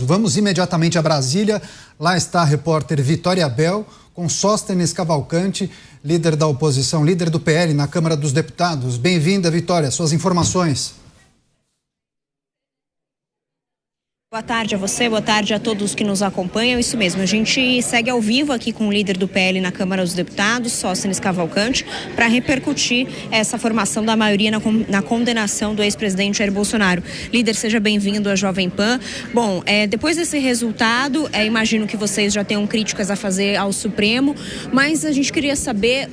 Vamos imediatamente a Brasília. Lá está a repórter Vitória Bel com Sóstenes Cavalcante, líder da oposição, líder do PL na Câmara dos Deputados. Bem-vinda, Vitória. Suas informações. Boa tarde a você, boa tarde a todos que nos acompanham. Isso mesmo, a gente segue ao vivo aqui com o líder do PL na Câmara dos Deputados, Sóstenes Cavalcante, para repercutir essa formação da maioria na condenação do ex-presidente Jair Bolsonaro. Líder, seja bem-vindo à Jovem Pan. Bom, depois desse resultado, imagino que vocês já tenham críticas a fazer ao Supremo, mas a gente queria saber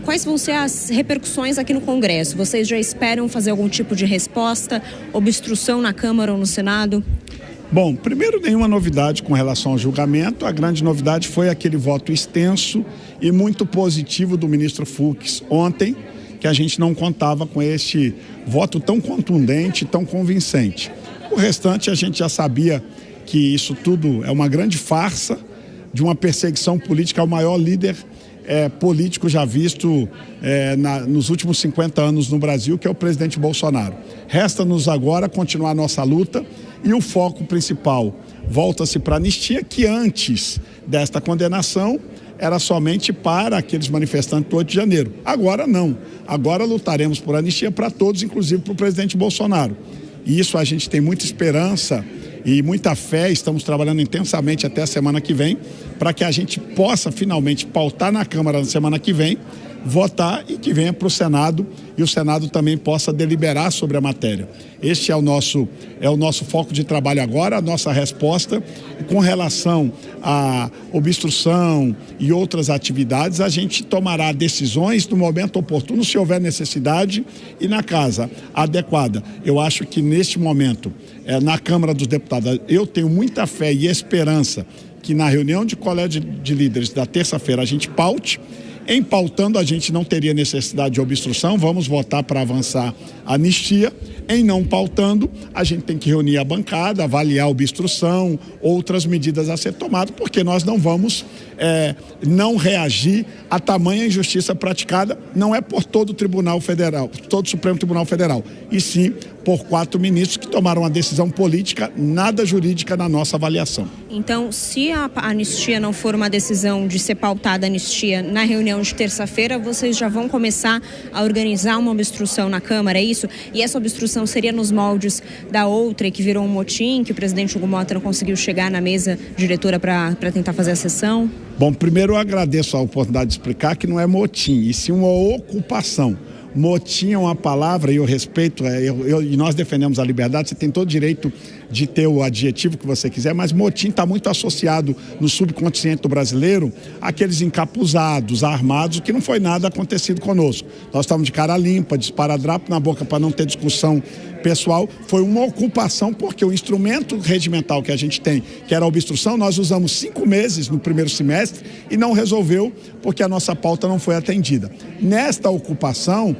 quais vão ser as repercussões aqui no Congresso. Vocês já esperam fazer algum tipo de resposta, obstrução na Câmara ou no Senado? Bom, primeiro, nenhuma novidade com relação ao julgamento. A grande novidade foi aquele voto extenso e muito positivo do ministro Fux ontem, que a gente não contava com este voto tão contundente, tão convincente. O restante a gente já sabia que isso tudo é uma grande farsa de uma perseguição política ao maior líder político já visto nos últimos 50 anos no Brasil, que é o presidente Bolsonaro. Resta-nos agora continuar a nossa luta e o foco principal volta-se para a anistia, que antes desta condenação era somente para aqueles manifestantes do 8 de janeiro. Agora não. Agora lutaremos por anistia para todos, inclusive para o presidente Bolsonaro. E isso a gente tem muita esperança e muita fé, estamos trabalhando intensamente até a semana que vem, para que a gente possa finalmente pautar na Câmara na semana que vem, votar e que venha para o Senado e o Senado também possa deliberar sobre a matéria. Este é o nosso foco de trabalho agora, a nossa resposta. Com relação à obstrução e outras atividades, a gente tomará decisões no momento oportuno, se houver necessidade e na casa adequada. Eu acho que neste momento, na Câmara dos Deputados, eu tenho muita fé e esperança que na reunião de colégio de líderes da terça-feira a gente paute. Em pautando, a gente não teria necessidade de obstrução, vamos votar para avançar a anistia. Em não pautando, a gente tem que reunir a bancada, avaliar a obstrução, outras medidas a ser tomadas, porque nós não vamos não reagir a tamanha injustiça praticada, não é por todo o Tribunal Federal, todo o Supremo Tribunal Federal, e sim por 4 ministros que tomaram uma decisão política, nada jurídica na nossa avaliação. Então, se a anistia não for uma decisão de ser pautada a anistia na reunião de terça-feira, vocês já vão começar a organizar uma obstrução na Câmara, é isso? E essa obstrução seria nos moldes da outra, que virou um motim, que o presidente Hugo Mota não conseguiu chegar na mesa diretora para tentar fazer a sessão? Bom, primeiro eu agradeço a oportunidade de explicar que não é motim, e sim uma ocupação. Motim é uma palavra, e eu respeito, e nós defendemos a liberdade, você tem todo o direito de ter o adjetivo que você quiser, mas motim está muito associado no subconsciente do brasileiro àqueles encapuzados, armados, que não foi nada acontecido conosco. Nós estávamos de cara limpa, de esparadrapo na boca para não ter discussão pessoal. Foi uma ocupação, porque o instrumento regimental que a gente tem, que era a obstrução, nós usamos 5 meses no primeiro semestre e não resolveu, porque a nossa pauta não foi atendida. Nesta ocupação,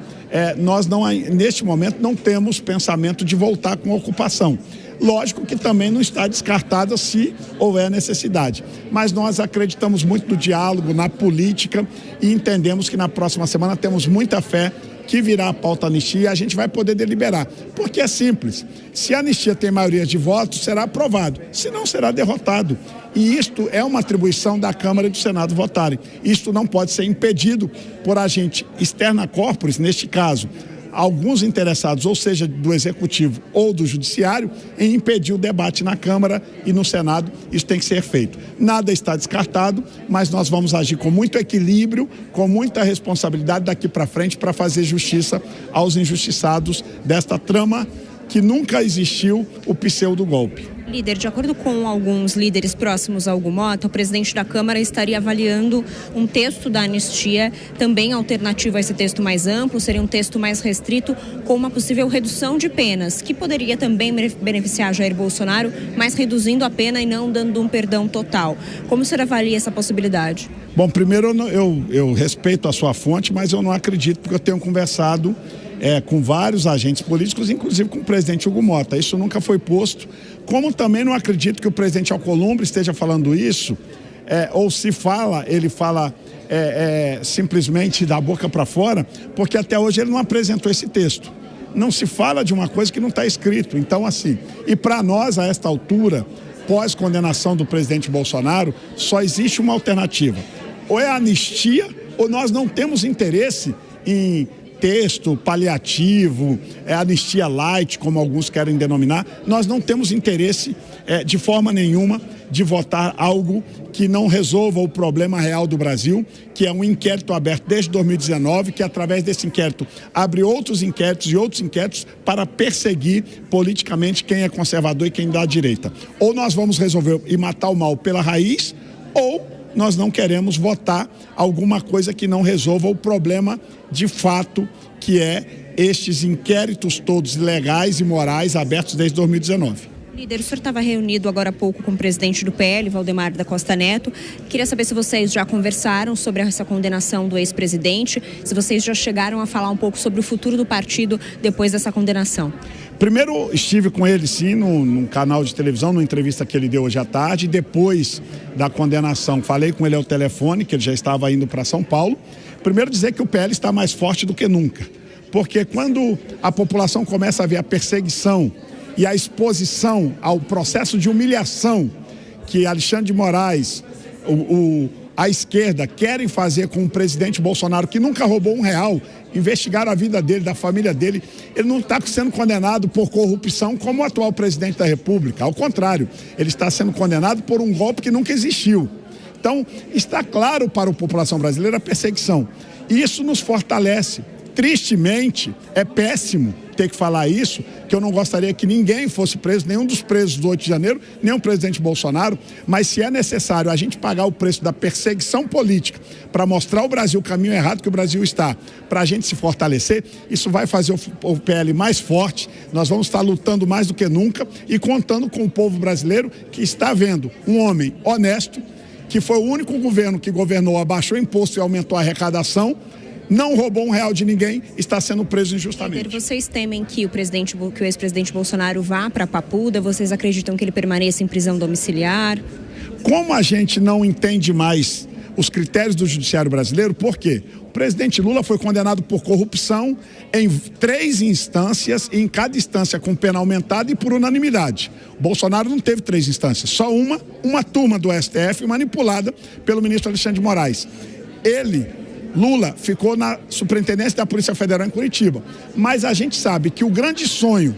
nós neste momento não temos pensamento de voltar com a ocupação. Lógico que também não está descartada se houver necessidade, mas nós acreditamos muito no diálogo, na política, e entendemos que na próxima semana temos muita fé que virá a pauta anistia e a gente vai poder deliberar, porque é simples, se a anistia tem maioria de votos, será aprovado, se não será derrotado, e isto é uma atribuição da Câmara e do Senado votarem. Isto não pode ser impedido por agente externa corporis, neste caso alguns interessados, ou seja, do Executivo ou do Judiciário, em impedir o debate na Câmara e no Senado. Isso tem que ser feito. Nada está descartado, mas nós vamos agir com muito equilíbrio, com muita responsabilidade daqui para frente para fazer justiça aos injustiçados desta trama que nunca existiu, o pseudo-golpe. Líder, de acordo com alguns líderes próximos ao Hugo Mota, o presidente da Câmara estaria avaliando um texto da anistia, também alternativo a esse texto mais amplo, seria um texto mais restrito, com uma possível redução de penas, que poderia também beneficiar Jair Bolsonaro, mas reduzindo a pena e não dando um perdão total. Como o senhor avalia essa possibilidade? Bom, primeiro eu respeito a sua fonte, mas eu não acredito, porque eu tenho conversado com vários agentes políticos, inclusive com o presidente Hugo Mota. Isso nunca foi posto. Como também não acredito que o presidente Alcolumbre esteja falando isso, ou se fala, ele fala simplesmente da boca para fora, porque até hoje ele não apresentou esse texto. Não se fala de uma coisa que não está escrito. Então, assim, e para nós, a esta altura, após condenação do presidente Bolsonaro, só existe uma alternativa. Ou é anistia, ou nós não temos interesse em texto paliativo, anistia light, como alguns querem denominar. Nós não temos interesse de forma nenhuma de votar algo que não resolva o problema real do Brasil, que é um inquérito aberto desde 2019, que através desse inquérito abre outros inquéritos e outros inquéritos para perseguir politicamente quem é conservador e quem dá à direita. Ou nós vamos resolver e matar o mal pela raiz, ou nós não queremos votar alguma coisa que não resolva o problema de fato, que é estes inquéritos todos legais e morais abertos desde 2019. Líder, o senhor estava reunido agora há pouco com o presidente do PL, Valdemar da Costa Neto. Queria saber se vocês já conversaram sobre essa condenação do ex-presidente, se vocês já chegaram a falar um pouco sobre o futuro do partido depois dessa condenação. Primeiro, estive com ele, sim, num canal de televisão, numa entrevista que ele deu hoje à tarde. Depois da condenação, falei com ele ao telefone, que ele já estava indo para São Paulo. Primeiro, dizer que o PL está mais forte do que nunca. Porque quando a população começa a ver a perseguição e a exposição ao processo de humilhação que Alexandre de Moraes, a esquerda, querem fazer com o presidente Bolsonaro, que nunca roubou R$1, investigaram a vida dele, da família dele. Ele não está sendo condenado por corrupção como o atual presidente da República. Ao contrário, ele está sendo condenado por um golpe que nunca existiu. Então, está claro para a população brasileira a perseguição. E isso nos fortalece. Tristemente, é péssimo ter que falar isso, que eu não gostaria que ninguém fosse preso, nenhum dos presos do 8 de janeiro, nem o presidente Bolsonaro, mas se é necessário a gente pagar o preço da perseguição política para mostrar ao Brasil o caminho errado que o Brasil está, para a gente se fortalecer, isso vai fazer o PL mais forte. Nós vamos estar lutando mais do que nunca e contando com o povo brasileiro, que está vendo um homem honesto, que foi o único governo que governou, abaixou o imposto e aumentou a arrecadação, não roubou R$1 de ninguém, está sendo preso injustamente. Vocês temem que o ex-presidente Bolsonaro vá para Papuda? Vocês acreditam que ele permaneça em prisão domiciliar? Como a gente não entende mais os critérios do judiciário brasileiro, por quê? O presidente Lula foi condenado por corrupção em 3 instâncias, e em cada instância com pena aumentada e por unanimidade. O Bolsonaro não teve 3 instâncias, só uma turma do STF manipulada pelo ministro Alexandre de Moraes. Lula ficou na Superintendência da Polícia Federal em Curitiba. Mas a gente sabe que o grande sonho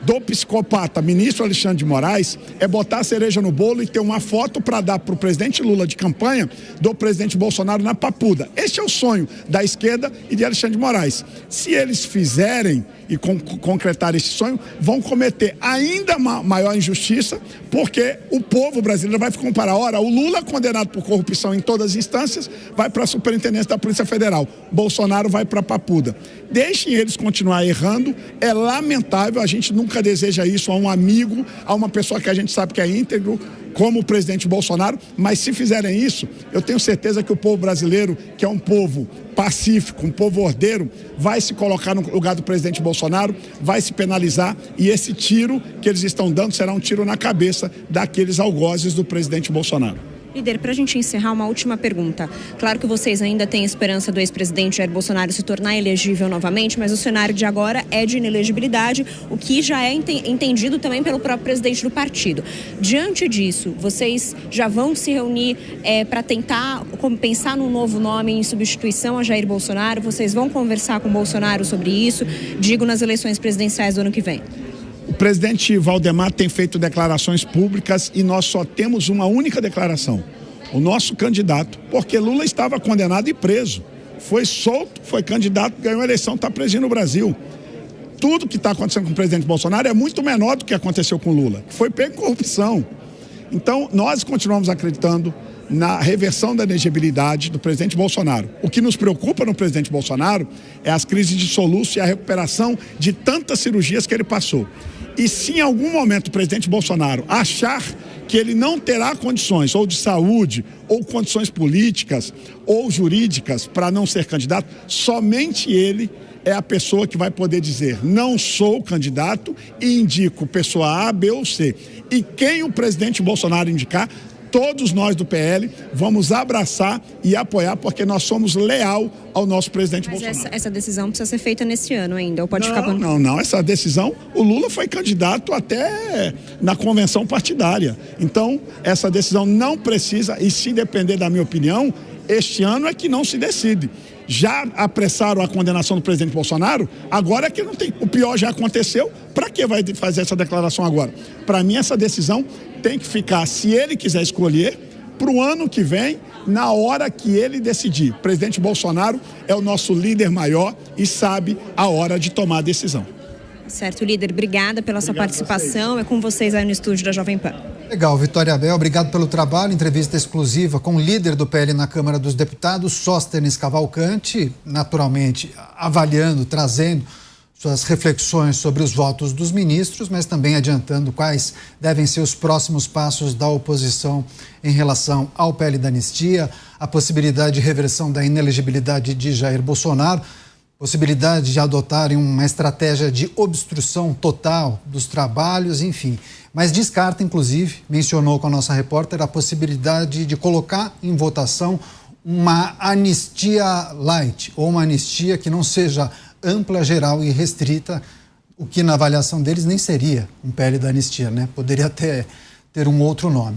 do psicopata ministro Alexandre de Moraes é botar a cereja no bolo e ter uma foto para dar para o presidente Lula de campanha do presidente Bolsonaro na Papuda. Este é o sonho da esquerda e de Alexandre de Moraes. Se eles fizerem e concretar esse sonho, vão cometer ainda maior injustiça, porque o povo brasileiro vai comparar, ora, o Lula condenado por corrupção em todas as instâncias vai para a Superintendência da Polícia Federal, Bolsonaro vai para a Papuda. Deixem eles continuar errando, é lamentável, a gente nunca deseja isso a um amigo, a uma pessoa que a gente sabe que é íntegro, como o presidente Bolsonaro, mas se fizerem isso, eu tenho certeza que o povo brasileiro, que é um povo pacífico, um povo ordeiro, vai se colocar no lugar do presidente Bolsonaro, vai se penalizar, e esse tiro que eles estão dando será um tiro na cabeça daqueles algozes do presidente Bolsonaro. Líder, para a gente encerrar, uma última pergunta. Claro que vocês ainda têm esperança do ex-presidente Jair Bolsonaro se tornar elegível novamente, mas o cenário de agora é de inelegibilidade, o que já é entendido também pelo próprio presidente do partido. Diante disso, vocês já vão se reunir para tentar pensar num novo nome em substituição a Jair Bolsonaro? Vocês vão conversar com o Bolsonaro sobre isso, digo, nas eleições presidenciais do ano que vem? O presidente Valdemar tem feito declarações públicas e nós só temos uma única declaração. O nosso candidato, porque Lula estava condenado e preso. Foi solto, foi candidato, ganhou a eleição, está preso no Brasil. Tudo que está acontecendo com o presidente Bolsonaro é muito menor do que aconteceu com Lula, que foi pego em corrupção. Então, nós continuamos acreditando na reversão da elegibilidade do presidente Bolsonaro. O que nos preocupa no presidente Bolsonaro é as crises de soluço e a recuperação de tantas cirurgias que ele passou. E se em algum momento o presidente Bolsonaro achar que ele não terá condições, ou de saúde, ou condições políticas, ou jurídicas, para não ser candidato, somente ele é a pessoa que vai poder dizer: não sou candidato e indico pessoa A, B ou C. E quem o presidente Bolsonaro indicar, todos nós do PL vamos abraçar e apoiar, porque nós somos leal ao nosso presidente Bolsonaro. Mas essa decisão precisa ser feita nesse ano ainda, ou pode ficar... Não, essa decisão, o Lula foi candidato até na convenção partidária. Então, essa decisão não precisa, e se depender da minha opinião, este ano é que não se decide. Já apressaram a condenação do presidente Bolsonaro, agora é que não tem. O pior já aconteceu, para que vai fazer essa declaração agora? Para mim, essa decisão tem que ficar, se ele quiser escolher, para o ano que vem, na hora que ele decidir. O presidente Bolsonaro é o nosso líder maior e sabe a hora de tomar a decisão. Certo, líder, obrigada pela sua participação. É com vocês aí no estúdio da Jovem Pan. Legal, Vitória Abel, obrigado pelo trabalho. Entrevista exclusiva com o líder do PL na Câmara dos Deputados, Sóstenes Cavalcante, naturalmente avaliando, trazendo suas reflexões sobre os votos dos ministros, mas também adiantando quais devem ser os próximos passos da oposição em relação ao PL da anistia, a possibilidade de reversão da inelegibilidade de Jair Bolsonaro, possibilidade de adotarem uma estratégia de obstrução total dos trabalhos, enfim. Mas descarta, inclusive, mencionou com a nossa repórter, a possibilidade de colocar em votação uma anistia light, ou uma anistia que não seja ampla, geral e restrita, o que na avaliação deles nem seria um PL da anistia, né? Poderia até ter um outro nome.